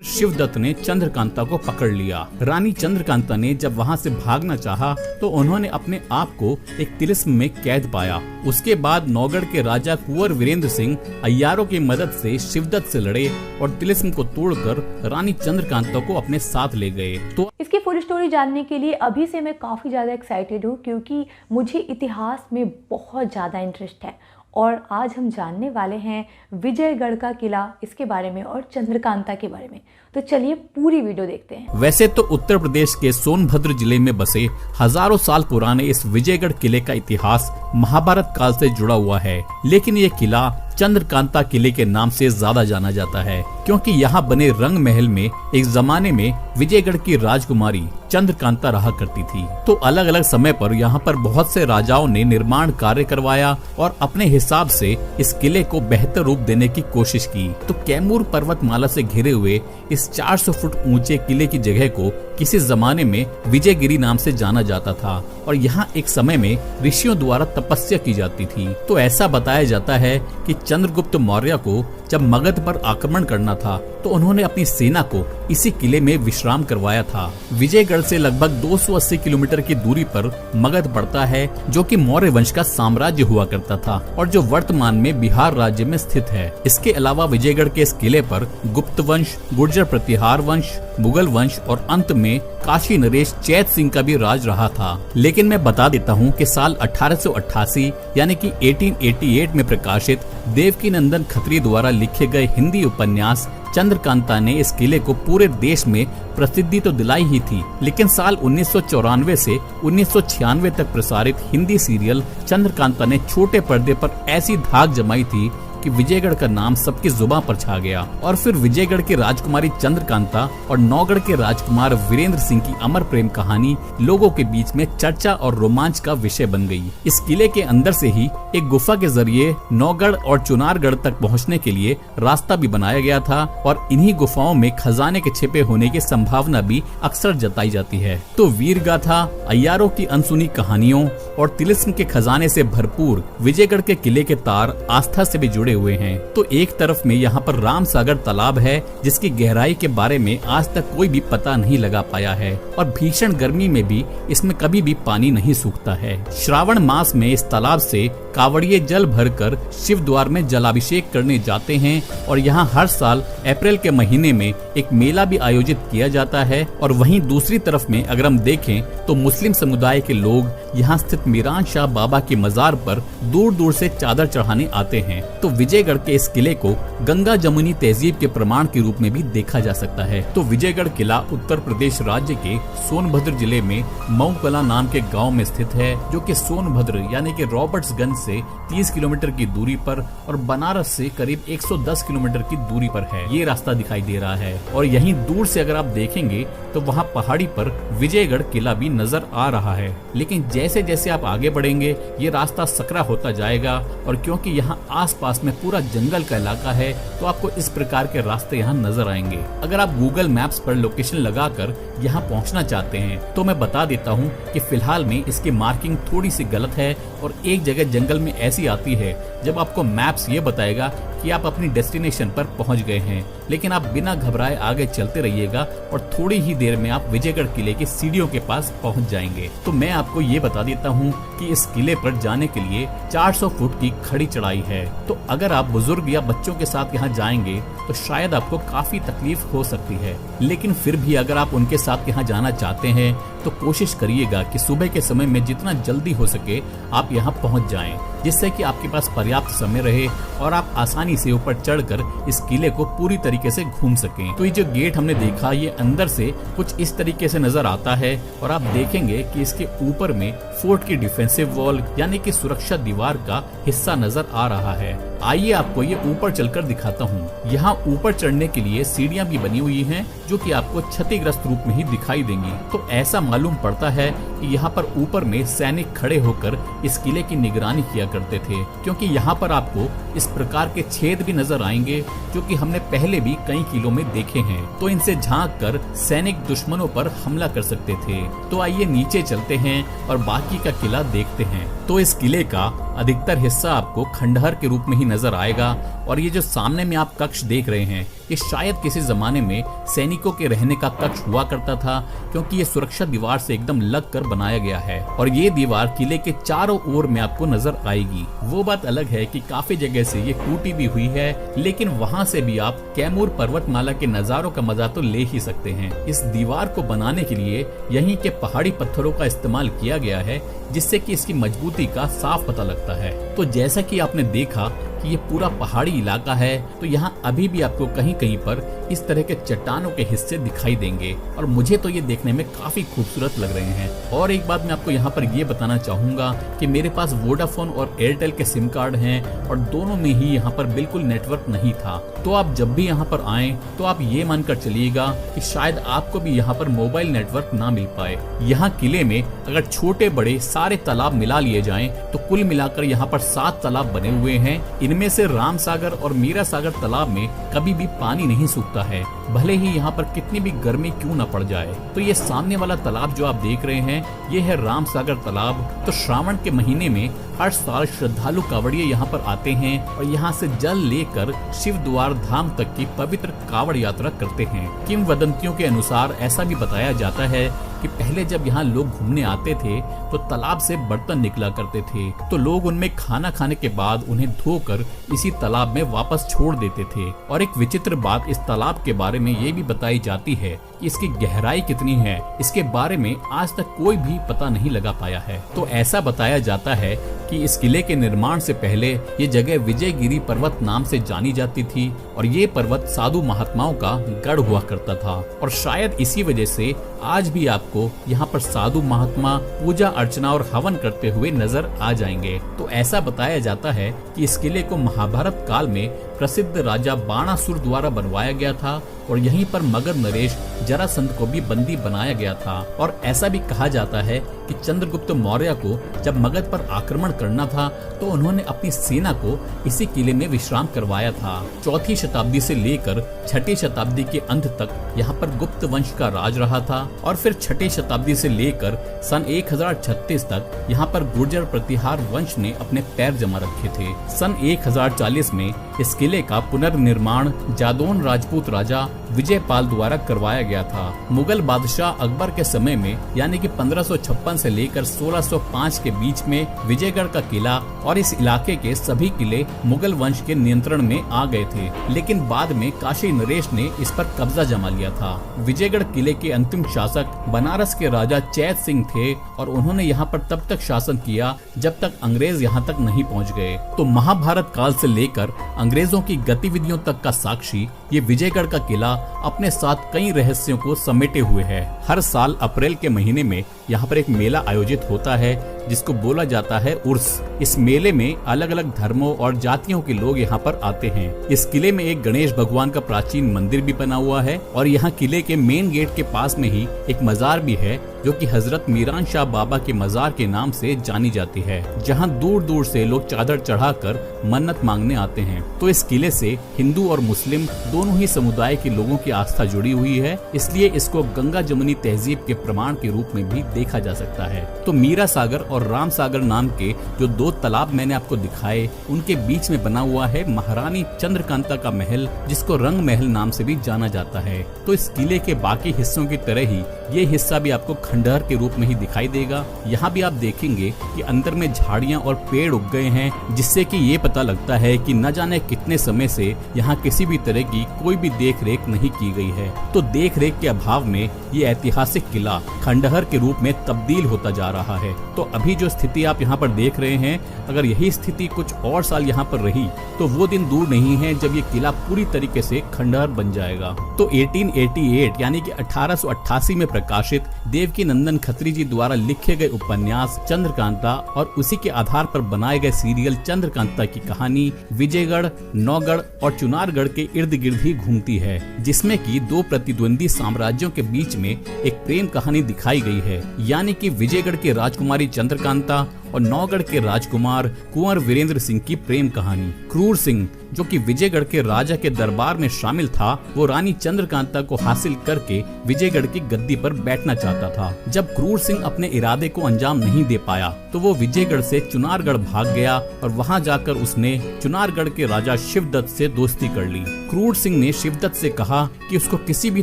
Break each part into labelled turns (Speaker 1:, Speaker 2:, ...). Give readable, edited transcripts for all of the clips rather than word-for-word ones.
Speaker 1: शिवदत्त ने चंद्रकांता को पकड़ लिया। रानी चंद्रकांता ने जब वहां से भागना चाहा तो उन्होंने अपने आप को एक तिलिस्म में कैद पाया। उसके बाद नौगढ़ के राजा कुंवर वीरेंद्र सिंह अय्यारों की मदद से शिवदत्त से लड़े और तिलिस्म को तोड़कर रानी चंद्रकांता को अपने साथ ले गए। तो
Speaker 2: इसकी फुल स्टोरी जानने के लिए अभी से मैं काफ़ी ज़्यादा एक्साइटेड हूँ, क्योंकि मुझे इतिहास में बहुत ज़्यादा इंटरेस्ट है और आज हम जानने वाले हैं विजयगढ़ का किला, इसके बारे में और चंद्रकांता के बारे में। तो चलिए पूरी वीडियो देखते हैं।
Speaker 1: वैसे तो उत्तर प्रदेश के सोनभद्र जिले में बसे हजारों साल पुराने इस विजयगढ़ किले का इतिहास महाभारत काल से जुड़ा हुआ है, लेकिन ये किला चंद्रकांता किले के नाम से ज्यादा जाना जाता है क्योंकि यहाँ बने रंग महल में एक जमाने में विजयगढ़ की राजकुमारी चंद्रकांता रहा करती थी। तो अलग अलग समय पर यहाँ पर बहुत से राजाओं ने निर्माण कार्य करवाया और अपने हिसाब से इस किले को बेहतर रूप देने की कोशिश की। तो कैमूर पर्वतमाला से घिरे हुए इस 400 फुट ऊंचे किले की जगह को किसी जमाने में विजयगिरी नाम से जाना जाता था और यहाँ एक समय में ऋषियों द्वारा तपस्या की जाती थी। तो ऐसा बताया जाता है कि चंद्रगुप्त मौर्य को जब मगध पर आक्रमण करना था तो उन्होंने अपनी सेना को इसी किले में विश्राम करवाया था। विजयगढ़ से लगभग 280 किलोमीटर की दूरी पर मगध पड़ता है, जो कि मौर्य वंश का साम्राज्य हुआ करता था और जो वर्तमान में बिहार राज्य में स्थित है। इसके अलावा विजयगढ़ के इस किले पर गुप्त वंश, गुर्जर प्रतिहार वंश, मुगल वंश और अंत में काशी नरेश चैत सिंह का भी राज रहा था। लेकिन मैं बता देता हूँ कि साल 1888 यानी कि 1888 में प्रकाशित देवकी नंदन खत्री द्वारा लिखे गए हिंदी उपन्यास चंद्रकांता ने इस किले को पूरे देश में प्रसिद्धि तो दिलाई ही थी, लेकिन साल 1994 से 1996 तक प्रसारित हिंदी सीरियल चंद्रकांता ने छोटे पर्दे पर ऐसी धाक जमाई थी कि विजयगढ़ का नाम सबकी जुबान पर छा गया। और फिर विजयगढ़ की राजकुमारी चंद्रकांता और नौगढ़ के राजकुमार वीरेंद्र सिंह की अमर प्रेम कहानी लोगों के बीच में चर्चा और रोमांच का विषय बन गई। इस किले के अंदर से ही एक गुफा के जरिए नौगढ़ और चुनारगढ़ तक पहुँचने के लिए रास्ता भी बनाया गया था और इन्हीं गुफाओं में खजाने के छिपे होने की संभावना भी अक्सर जताई जाती है। तो वीर गाथा, अय्यारों की अनसुनी कहानियों और तिलिस्म के खजाने से भरपूर विजयगढ़ के किले के तार आस्था से भी जुड़े हुए हैं। तो एक तरफ में यहाँ पर राम सागर तालाब है, जिसकी गहराई के बारे में आज तक कोई भी पता नहीं लगा पाया है और भीषण गर्मी में भी इसमें कभी भी पानी नहीं सूखता है। श्रावण मास में इस तालाब से कावड़िए जल भरकर शिव द्वार में जलाभिषेक करने जाते हैं और यहाँ हर साल अप्रैल के महीने में एक मेला भी आयोजित किया जाता है। और वहीं दूसरी तरफ में अगर हम देखें तो मुस्लिम समुदाय के लोग यहाँ स्थित मीरान शाह बाबा की मजार पर दूर दूर से चादर चढ़ाने आते हैं। तो विजयगढ़ के इस किले को गंगा जमुनी तहजीब के प्रमाण के रूप में भी देखा जा सकता है। तो विजयगढ़ किला उत्तर प्रदेश राज्य के सोनभद्र जिले में मऊ कला नाम के गांव में स्थित है, जो कि सोनभद्र यानी कि रॉबर्ट्सगंज से 30 किलोमीटर की दूरी पर और बनारस से करीब 110 किलोमीटर की दूरी पर है। ये रास्ता दिखाई दे रहा है और यहीं दूर से अगर आप देखेंगे तो वहाँ पहाड़ी पर विजयगढ़ किला भी नजर आ रहा है। लेकिन जैसे जैसे आप आगे बढ़ेंगे ये रास्ता सकरा होता जाएगा और क्योंकि यहाँ आसपास में पूरा जंगल का इलाका है तो आपको इस प्रकार के रास्ते यहाँ नजर आएंगे। अगर आप गूगल मैप्स पर लोकेशन लगाकर यहाँ पहुँचना चाहते हैं तो मैं बता देता हूँ कि फिलहाल में इसकी मार्किंग थोड़ी सी गलत है और एक जगह जंगल में ऐसी आती है जब आपको मैप्स ये बताएगा कि आप अपनी डेस्टिनेशन पर पहुंच गए हैं, लेकिन आप बिना घबराए आगे चलते रहिएगा और थोड़ी ही देर में आप विजयगढ़ किले की सीढ़ियों के पास पहुंच जाएंगे। तो मैं आपको ये बता देता हूं कि इस किले पर जाने के लिए 400 फुट की खड़ी चढ़ाई है। तो अगर आप बुजुर्ग या बच्चों के साथ यहाँ जाएंगे तो शायद आपको काफी तकलीफ हो सकती है, लेकिन फिर भी अगर आप उनके साथ यहाँ जाना चाहते हैं तो कोशिश करिएगा कि सुबह के समय में जितना जल्दी हो सके आप यहाँ पहुँच जाएं, जिससे कि आपके पास पर्याप्त समय रहे और आप आसानी से ऊपर चढ़कर इस किले को पूरी तरीके से घूम सकें। तो ये जो गेट हमने देखा ये अंदर से कुछ इस तरीके से नजर आता है और आप देखेंगे कि इसके ऊपर में फोर्ट की डिफेंसिव वॉल यानी कि सुरक्षा दीवार का हिस्सा नजर आ रहा है। आइए आपको ये ऊपर चलकर दिखाता हूँ। यहाँ ऊपर चढ़ने के लिए सीढ़ियाँ भी बनी हुई हैं जो कि आपको क्षतिग्रस्त रूप में ही दिखाई देंगी। तो ऐसा मालूम पड़ता है कि यहाँ पर ऊपर में सैनिक खड़े होकर इस किले की निगरानी किया करते थे, क्योंकि यहाँ पर आपको इस प्रकार के छेद भी नजर आएंगे जो कि हमने पहले भी कई किलों में देखे हैं। तो इनसे झांक कर सैनिक दुश्मनों पर हमला कर सकते थे। तो आइए नीचे चलते हैं और बाकी का किला देखते हैं। तो इस किले का अधिकतर हिस्सा आपको खंडहर के रूप में ही नजर आएगा और ये जो सामने में आप कक्ष देख रहे हैं ये शायद किसी जमाने में सैनिकों के रहने का कक्ष हुआ करता था, क्योंकि ये सुरक्षा दीवार से एकदम लग कर बनाया गया है और ये दीवार किले के चारों ओर में आपको नजर आएगी। वो बात अलग है कि काफी जगह से ये टूटी भी हुई है, लेकिन वहाँ से भी आप कैमूर पर्वतमाला के नजारों का मजा तो ले ही सकते हैं। इस दीवार को बनाने के लिए यहीं के पहाड़ी पत्थरों का इस्तेमाल किया गया है, जिससे कि इसकी मजबूती का साफ पता लगता है। तो जैसा कि आपने देखा कि ये पूरा पहाड़ी इलाका है, तो यहाँ अभी भी आपको कहीं कहीं पर इस तरह के चट्टानों के हिस्से दिखाई देंगे और मुझे तो ये देखने में काफी खूबसूरत लग रहे हैं। और एक बात मैं आपको यहाँ पर ये बताना चाहूंगा कि मेरे पास वोडाफोन और एयरटेल के सिम कार्ड हैं और दोनों में ही यहाँ पर बिल्कुल नेटवर्क नहीं था। तो आप जब भी यहाँ पर आए तो आप ये मानकर चलिएगा कि शायद आपको भी यहाँ पर मोबाइल नेटवर्क ना मिल पाए। यहाँ किले में अगर छोटे बड़े सारे तालाब मिला लिए जाएं तो कुल मिलाकर यहाँ पर 7 तालाब बने हुए हैं। इनमें से राम सागर और मीरा सागर तालाब में कभी भी पानी नहीं सूखता है, भले ही यहाँ पर कितनी भी गर्मी क्यों न पड़ जाए। तो ये सामने वाला तालाब जो आप देख रहे हैं, ये है राम सागर तालाब। तो श्रावण के महीने में हर साल श्रद्धालु कांवड़िए यहाँ पर आते हैं और यहाँ से जल लेकर शिव द्वार धाम तक की पवित्र कांवड़ यात्रा करते हैं। किंवदंतियों के अनुसार ऐसा भी बताया जाता है कि पहले जब यहाँ लोग घूमने आते थे तो तालाब से बर्तन निकला करते थे, तो लोग उनमें खाना खाने के बाद उन्हें धोकर इसी तालाब में वापस छोड़ देते थे। और एक विचित्र बात इस तालाब के बारे में ये भी बताई जाती है कि इसकी गहराई कितनी है, इसके बारे में आज तक कोई भी पता नहीं लगा पाया है। तो ऐसा बताया जाता है कि इस किले के निर्माण से पहले ये जगह विजयगिरी पर्वत नाम से जानी जाती थी और ये पर्वत साधु महात्माओं का गढ़ हुआ करता था। और शायद इसी वजह से आज भी आपको यहाँ पर साधु महात्मा पूजा अर्चना और हवन करते हुए नजर आ जाएंगे। तो ऐसा बताया जाता है कि इस किले को महाभारत काल में प्रसिद्ध राजा बाणासुर द्वारा बनवाया गया था और यहीं पर मगध नरेश जरासंध को भी बंदी बनाया गया था। और ऐसा भी कहा जाता है कि चंद्रगुप्त मौर्य को जब मगध पर आक्रमण करना था तो उन्होंने अपनी सेना को इसी किले में विश्राम करवाया था। 4वीं शताब्दी से लेकर 6वीं शताब्दी के अंत तक यहाँ पर गुप्त वंश का राज रहा था और फिर 6वीं शताब्दी से लेकर सन 1036 तक यहाँ पर गुर्जर प्रतिहार वंश ने अपने पैर जमा रखे थे। सन 1040 में इस किले का पुनर्निर्माण जादौन राजपूत राजा विजयपाल द्वारा करवाया गया था। मुगल बादशाह अकबर के समय में यानी कि 1556 से लेकर 1605 के बीच में विजयगढ़ का किला और इस इलाके के सभी किले मुगल वंश के नियंत्रण में आ गए थे, लेकिन बाद में काशी नरेश ने इस पर कब्जा जमा लिया था। विजयगढ़ किले के अंतिम शासक बनारस के राजा चैत सिंह थे और उन्होंने यहाँ पर तब तक शासन किया जब तक अंग्रेज यहाँ तक नहीं पहुँच गए। तो महाभारत काल से लेकर अंग्रेजों की गतिविधियों तक का साक्षी ये विजयगढ़ का किला अपने साथ कई रहस्यों को समेटे हुए है। हर साल अप्रैल के महीने में यहाँ पर एक मेला आयोजित होता है जिसको बोला जाता है उर्स। इस मेले में अलग अलग धर्मों और जातियों के लोग यहाँ पर आते हैं। इस किले में एक गणेश भगवान का प्राचीन मंदिर भी बना हुआ है और यहाँ किले के मेन गेट के पास में ही एक मजार भी है जो कि हजरत मीरान शाह बाबा के मजार के नाम से जानी जाती है, जहाँ दूर दूर से लोग चादर चढ़ाकर मन्नत मांगने आते हैं। तो इस किले से हिंदू और मुस्लिम दोनों ही समुदाय के लोगों की आस्था जुड़ी हुई है, इसलिए इसको गंगा जमुनी तहजीब के प्रमाण के रूप में भी देखा जा सकता है। तो मीरा सागर और राम सागर नाम के जो 2 तालाब मैंने आपको दिखाए, उनके बीच में बना हुआ है महारानी चंद्रकांता का महल, जिसको रंग महल नाम से भी जाना जाता है। तो इस किले के बाकी हिस्सों की तरह ही ये हिस्सा भी आपको खंडहर के रूप में ही दिखाई देगा। यहाँ भी आप देखेंगे कि अंदर में झाड़ियाँ और पेड़ उग गए हैं, जिससे कि ये पता लगता है कि न जाने कितने समय से यहाँ किसी भी तरह की कोई भी देख रेख नहीं की गई है। तो देख रेख के अभाव में ये ऐतिहासिक किला खंडहर के रूप में तब्दील होता जा रहा है। तो अभी जो स्थिति आप यहाँ पर देख रहे हैं, अगर यही स्थिति कुछ और साल यहाँ पर रही तो वो दिन दूर नहीं है जब ये किला पूरी तरीके से खंडहर बन जाएगा। तो 1888 यानी कि 1888 में प्रकाशित देवकी नंदन खत्री जी द्वारा लिखे गए उपन्यास चंद्रकांता और उसी के आधार पर बनाए गए सीरियल चंद्रकांता की कहानी विजयगढ़, नौगढ़ और चुनारगढ़ के इर्द गिर्द ही घूमती है, जिसमें कि 2 प्रतिद्वंदी साम्राज्यों के बीच में एक प्रेम कहानी दिखाई गई है, यानी कि विजयगढ़ की राजकुमारी चंद्रकांता और नौगढ़ के राजकुमार कुंवर वीरेंद्र सिंह की प्रेम कहानी। क्रूर सिंह जो कि विजयगढ़ के राजा के दरबार में शामिल था, वो रानी चंद्रकांता को हासिल करके विजयगढ़ की गद्दी पर बैठना चाहता था। जब क्रूर सिंह अपने इरादे को अंजाम नहीं दे पाया तो वो विजयगढ़ से चुनारगढ़ भाग गया और वहां जाकर उसने चुनारगढ़ के राजा शिवदत्त से दोस्ती कर ली। क्रूर सिंह ने शिवदत्त से कहा कि उसको किसी भी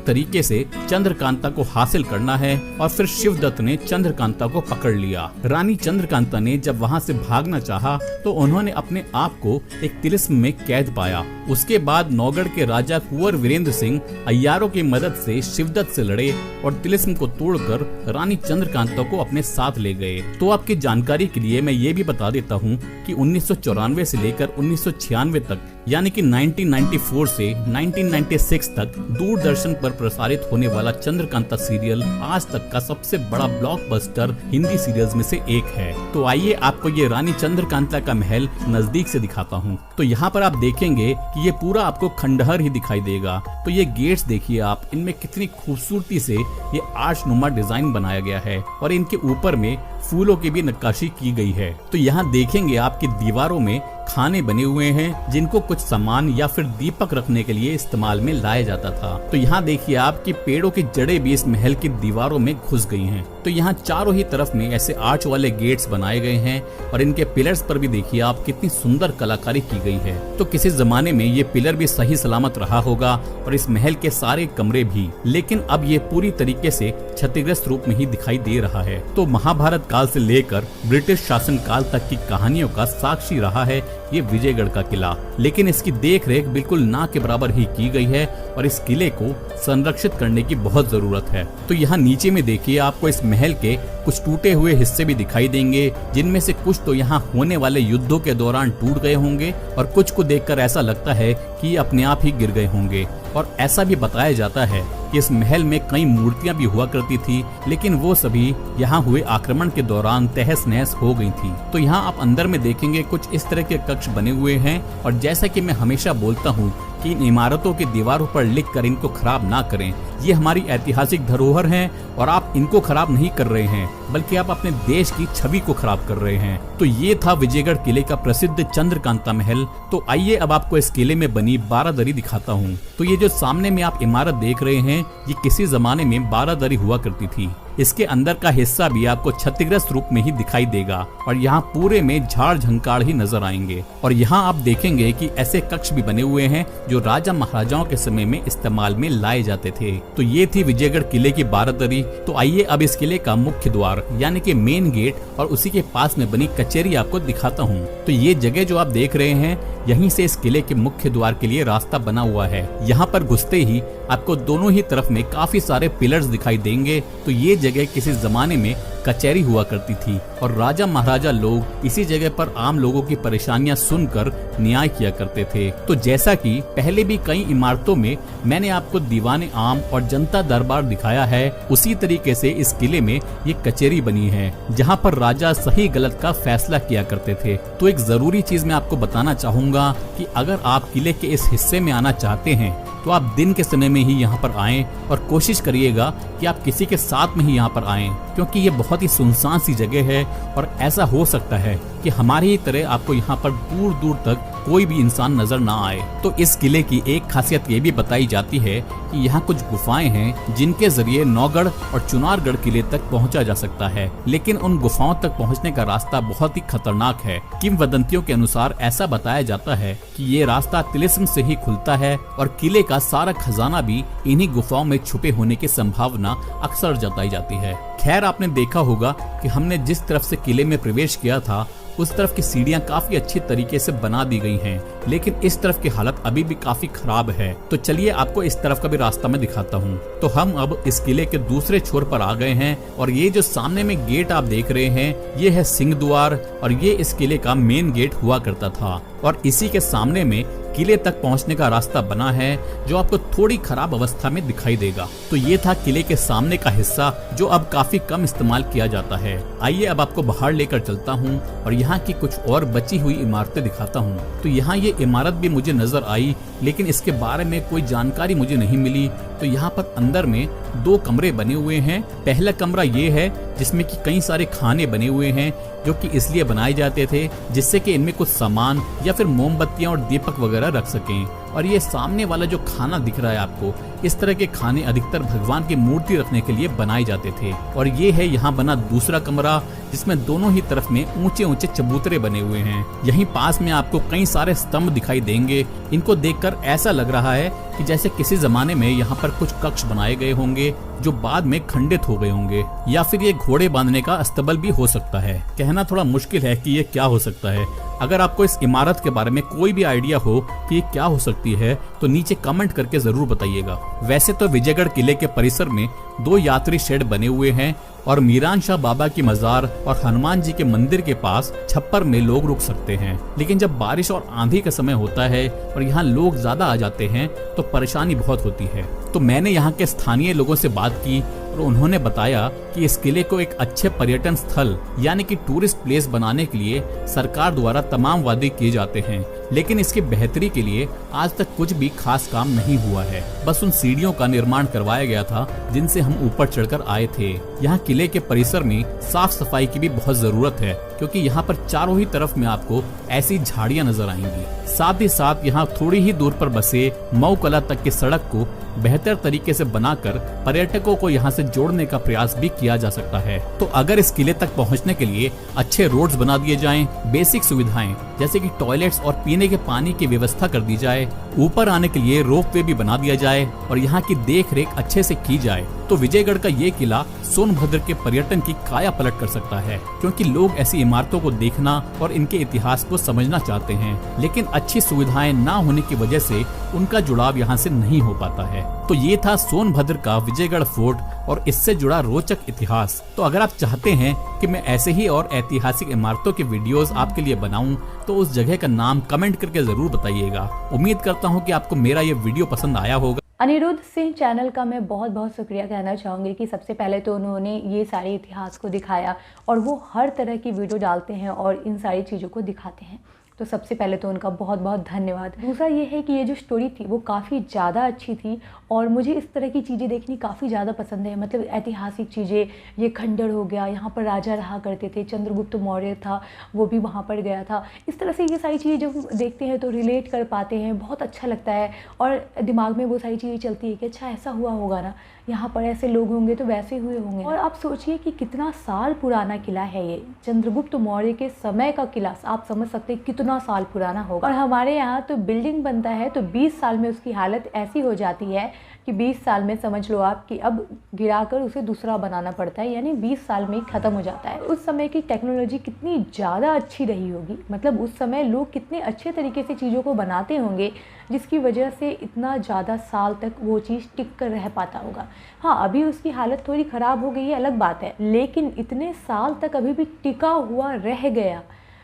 Speaker 1: तरीके से चंद्रकांता को हासिल करना है और फिर शिवदत्त ने चंद्रकांता को पकड़ लिया। रानी चंद्रकांता ने जब वहां से भागना चाहा तो उन्होंने अपने आप को एक तिलिस्म में कैद पाया। उसके बाद नौगढ़ के राजा कुंवर वीरेंद्र सिंह अय्यारों की मदद से शिवदत्त से लड़े और तिलिस्म को तोड़कर रानी चंद्रकांता को अपने साथ ले गए। तो आपकी जानकारी के लिए मैं ये भी बता देता हूँ कि 1994 से लेकर 1996 तक यानी कि 1994 से 1996 तक दूरदर्शन पर प्रसारित होने वाला चंद्रकांता सीरियल आज तक का सबसे बड़ा ब्लॉकबस्टर हिंदी सीरियल्स में से एक है। तो आइए आपको ये रानी चंद्रकांता का महल नजदीक से दिखाता हूँ। तो यहाँ पर आप देखेंगे कि ये पूरा आपको खंडहर ही दिखाई देगा। तो ये गेट्स देखिए आप, इनमें कितनी खूबसूरती से ये आर्चनुमा डिजाइन बनाया गया है और इनके ऊपर में फूलों की भी नक्काशी की गई है। तो यहाँ देखेंगे आपकी दीवारों में खाने बने हुए हैं जिनको कुछ सामान या फिर दीपक रखने के लिए इस्तेमाल में लाया जाता था। तो यहाँ देखिए आपकी पेड़ों की जड़ें भी इस महल की दीवारों में घुस गई हैं। तो यहाँ चारों ही तरफ में ऐसे आर्च वाले गेट्स बनाए गए हैं और इनके पिलर्स पर भी देखिए आप कितनी सुंदर कलाकारी की गई है। तो किसी जमाने में ये पिलर भी सही सलामत रहा होगा और इस महल के सारे कमरे भी, लेकिन अब ये पूरी तरीके से क्षतिग्रस्त रूप में ही दिखाई दे रहा है। तो महाभारत काल से लेकर ब्रिटिश शासन काल तक की कहानियों का साक्षी रहा है ये विजयगढ़ का किला, लेकिन इसकी देख रेख बिल्कुल ना के बराबर ही की गई है और इस किले को संरक्षित करने की बहुत जरूरत है। तो यहाँ नीचे में देखिए आपको इस महल के कुछ टूटे हुए हिस्से भी दिखाई देंगे, जिनमें से कुछ तो यहाँ होने वाले युद्धों के दौरान टूट गए होंगे और कुछ को देखकर ऐसा लगता है कि ये अपने आप ही गिर गए होंगे। और ऐसा भी बताया जाता है कि इस महल में कई मूर्तियां भी हुआ करती थी, लेकिन वो सभी यहाँ हुए आक्रमण के दौरान तहस नहस हो गई थी। तो यहाँ आप अंदर में देखेंगे कुछ इस तरह के कक्ष बने हुए हैं और जैसा कि मैं हमेशा बोलता हूँ कि इन इमारतों की दीवारों पर लिखकर इनको खराब ना करें। ये हमारी ऐतिहासिक धरोहर हैं और आप इनको खराब नहीं कर रहे हैं, बल्कि आप अपने देश की छवि को खराब कर रहे हैं। तो ये था विजयगढ़ किले का प्रसिद्ध चंद्रकांता महल। तो आइए अब आपको इस किले में बनी बारादरी दिखाता हूँ। तो ये जो सामने में आप इमारत देख रहे हैं, ये किसी जमाने में बारादरी हुआ करती थी। इसके अंदर का हिस्सा भी आपको क्षतिग्रस्त रूप में ही दिखाई देगा और यहाँ पूरे में झाड़ झंकाड़ ही नजर आएंगे। और यहाँ आप देखेंगे कि ऐसे कक्ष भी बने हुए हैं जो राजा महाराजाओं के समय में इस्तेमाल में लाए जाते थे। तो ये थी विजयगढ़ किले की बारादरी। तो आइए अब इस किले का मुख्य द्वार यानी कि मेन गेट और उसी के पास में बनी कचेरी आपको दिखाता हूँ। तो ये जगह जो आप देख रहे हैं, यहीं से इस किले के मुख्य द्वार के लिए रास्ता बना हुआ है। यहाँ पर घुसते ही आपको दोनों ही तरफ में काफी सारे पिलर्स दिखाई देंगे। तो ये जगह किसी जमाने में कचहरी हुआ करती थी और राजा महाराजा लोग इसी जगह पर आम लोगों की परेशानियां सुनकर न्याय किया करते थे। तो जैसा कि पहले भी कई इमारतों में मैंने आपको दीवाने आम और जनता दरबार दिखाया है, उसी तरीके से इस किले में ये कचहरी बनी है जहां पर राजा सही गलत का फैसला किया करते थे। तो एक जरूरी चीज मैं आपको बताना चाहूंगा कि अगर आप किले के इस हिस्से में आना चाहते हैं तो आप दिन के समय में ही यहाँ पर आएं और कोशिश करिएगा कि आप किसी के साथ में ही यहाँ पर आएं, क्योंकि ये बहुत ही सुनसान सी जगह है और ऐसा हो सकता है कि हमारी ही तरह आपको यहाँ पर दूर दूर तक कोई भी इंसान नजर ना आए। तो इस किले की एक खासियत ये भी बताई जाती है कि यहाँ कुछ गुफाएं हैं जिनके जरिए नौगढ़ और चुनारगढ़ किले तक पहुँचा जा सकता है, लेकिन उन गुफाओं तक पहुँचने का रास्ता बहुत ही खतरनाक है। किंवदंतियों के अनुसार ऐसा बताया जाता है कि ये रास्ता तिलिस्म से ही खुलता है और किले का सारा खजाना भी इन्हीं गुफाओं में छुपे होने की संभावना अक्सर जताई जाती है। खैर, आपने देखा होगा कि हमने जिस तरफ से किले में प्रवेश किया था उस तरफ की सीढ़ियां काफी अच्छी तरीके से बना दी गई हैं, लेकिन इस तरफ की हालत अभी भी काफी खराब है। तो चलिए आपको इस तरफ का भी रास्ता मैं दिखाता हूँ। तो हम अब इस किले के दूसरे छोर पर आ गए हैं और ये जो सामने में गेट आप देख रहे हैं, ये है सिंह द्वार और ये इस किले का मेन गेट हुआ करता था और इसी के सामने में किले तक पहुंचने का रास्ता बना है जो आपको थोड़ी खराब अवस्था में दिखाई देगा। तो ये था किले के सामने का हिस्सा जो अब काफी कम इस्तेमाल किया जाता है। आइए अब आपको बाहर लेकर चलता हूँ और यहाँ की कुछ और बची हुई इमारतें दिखाता हूँ। तो यहाँ ये इमारत भी मुझे नजर आई, लेकिन इसके बारे में कोई जानकारी मुझे नहीं मिली, तो तो यहाँ पर अंदर में 2 कमरे बने हुए हैं। पहला कमरा ये है जिसमें कि कई सारे खाने बने हुए हैं जो कि इसलिए बनाए जाते थे जिससे कि इनमें कुछ सामान या फिर मोमबत्तियां और दीपक वगैरह रख सकें। और ये सामने वाला जो खाना दिख रहा है आपको, इस तरह के खाने अधिकतर भगवान की मूर्ति रखने के लिए बनाए जाते थे। और ये है यहाँ बना दूसरा कमरा जिसमें दोनों ही तरफ में ऊंचे ऊंचे चबूतरे बने हुए हैं। यहीं पास में आपको कई सारे स्तंभ दिखाई देंगे। इनको देखकर ऐसा लग रहा है कि जैसे किसी जमाने में यहाँ पर कुछ कक्ष बनाए गए होंगे जो बाद में खंडित हो गए होंगे, या फिर ये घोड़े बांधने का अस्तबल भी हो सकता है। कहना थोड़ा मुश्किल है कि ये क्या हो सकता है। अगर आपको इस इमारत के बारे में कोई भी आइडिया हो कि ये क्या हो सकती है तो नीचे कमेंट करके जरूर बताइएगा। वैसे तो विजयगढ़ किले के परिसर में 2 यात्री शेड बने हुए हैं और मीरान शाह बाबा की मजार और हनुमान जी के मंदिर के पास छप्पर में लोग रुक सकते हैं। लेकिन जब बारिश और आंधी का समय होता है और यहाँ लोग ज्यादा आ जाते हैं तो परेशानी बहुत होती है। तो मैंने यहाँ के स्थानीय लोगों से बात की और उन्होंने बताया कि इस किले को एक अच्छे पर्यटन स्थल यानी कि टूरिस्ट प्लेस बनाने के लिए सरकार द्वारा तमाम वादे किए जाते हैं, लेकिन इसकी बेहतरी के लिए आज तक कुछ भी खास काम नहीं हुआ है। बस उन सीढ़ियों का निर्माण करवाया गया था जिनसे हम ऊपर चढ़कर आए थे। यहाँ किले के परिसर में साफ सफाई की भी बहुत जरूरत है क्योंकि यहाँ पर चारों ही तरफ में आपको ऐसी झाड़ियाँ नजर आएंगी। साथ ही साथ यहाँ थोड़ी ही दूर पर बसे मऊ कला तक की सड़क को बेहतर तरीके से बनाकर पर्यटकों को यहाँ से जोड़ने का प्रयास भी किया जा सकता है। तो अगर इस किले तक पहुँचने के लिए अच्छे रोड्स बना दिए जाएं, बेसिक सुविधाएं जैसे कि टॉयलेट्स और पीने के पानी की व्यवस्था कर दी जाए, ऊपर आने के लिए रोपवे भी बना दिया जाए और यहाँ की देख रेख अच्छे से की जाए तो विजयगढ़ का ये किला सोनभद्र के पर्यटन की काया पलट कर सकता है। क्योंकि लोग ऐसी इमारतों को देखना और इनके इतिहास को समझना चाहते हैं, लेकिन अच्छी सुविधाएं ना होने की वजह से उनका जुड़ाव यहाँ से नहीं हो पाता है। तो ये था सोनभद्र का विजयगढ़ फोर्ट और इससे जुड़ा रोचक इतिहास। तो अगर आप चाहते हैं कि मैं ऐसे ही और ऐतिहासिक इमारतों के वीडियोस आपके लिए बनाऊं तो उस जगह का नाम कमेंट करके जरूर बताइएगा। उम्मीद करता हूं कि आपको मेरा ये वीडियो पसंद आया होगा।
Speaker 2: अनिरुद्ध सिंह चैनल का मैं बहुत बहुत शुक्रिया कहना चाहूँगी कि सबसे पहले तो उन्होंने ये सारे इतिहास को दिखाया और वो हर तरह की वीडियो डालते हैं और इन सारी चीज़ों को दिखाते हैं, तो सबसे पहले तो उनका बहुत बहुत धन्यवाद। दूसरा ये है कि ये जो स्टोरी थी वो काफ़ी ज़्यादा अच्छी थी और मुझे इस तरह की चीज़ें देखनी काफ़ी ज़्यादा पसंद है। मतलब ऐतिहासिक चीज़ें, ये खंडर हो गया, यहाँ पर राजा रहा करते थे, चंद्रगुप्त मौर्य था वो भी वहाँ पर गया था। इस तरह से ये सारी चीज़ें जब हम देखते हैं तो रिलेट कर पाते हैं, बहुत अच्छा लगता है और दिमाग में वो सारी चीज़ें चलती है कि अच्छा ऐसा हुआ होगा ना, यहाँ पर ऐसे लोग होंगे तो वैसे हुए होंगे। और आप सोचिए कि कितना साल पुराना किला है ये, चंद्रगुप्त मौर्य के समय का किला, आप समझ सकते हैं कितना साल पुराना होगा। और हमारे यहाँ तो बिल्डिंग बनता है तो 20 साल में उसकी हालत ऐसी हो जाती है कि 20 साल में समझ लो आप कि अब गिराकर उसे दूसरा बनाना पड़ता है, यानी 20 साल में ही ख़त्म हो जाता है। उस समय की टेक्नोलॉजी कितनी ज़्यादा अच्छी रही होगी, मतलब उस समय लोग कितने अच्छे तरीके से चीज़ों को बनाते होंगे जिसकी वजह से इतना ज़्यादा साल तक वो चीज़ टिक कर रह पाता होगा। हाँ, अभी उसकी हालत थोड़ी ख़राब हो गई है, अलग बात है, लेकिन इतने साल तक अभी भी टिका हुआ रह गया,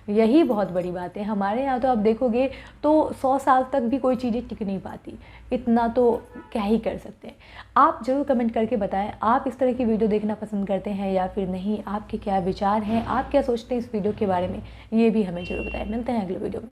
Speaker 2: यही बहुत बड़ी बात है। हमारे यहाँ तो आप देखोगे तो 100 साल तक भी कोई चीज़ें टिक नहीं पाती, इतना तो क्या ही कर सकते हैं। आप ज़रूर कमेंट करके बताएं आप इस तरह की वीडियो देखना पसंद करते हैं या फिर नहीं, आपके क्या विचार हैं, आप क्या सोचते हैं इस वीडियो के बारे में, ये भी हमें ज़रूर बताएं। मिलते हैं अगले वीडियो में।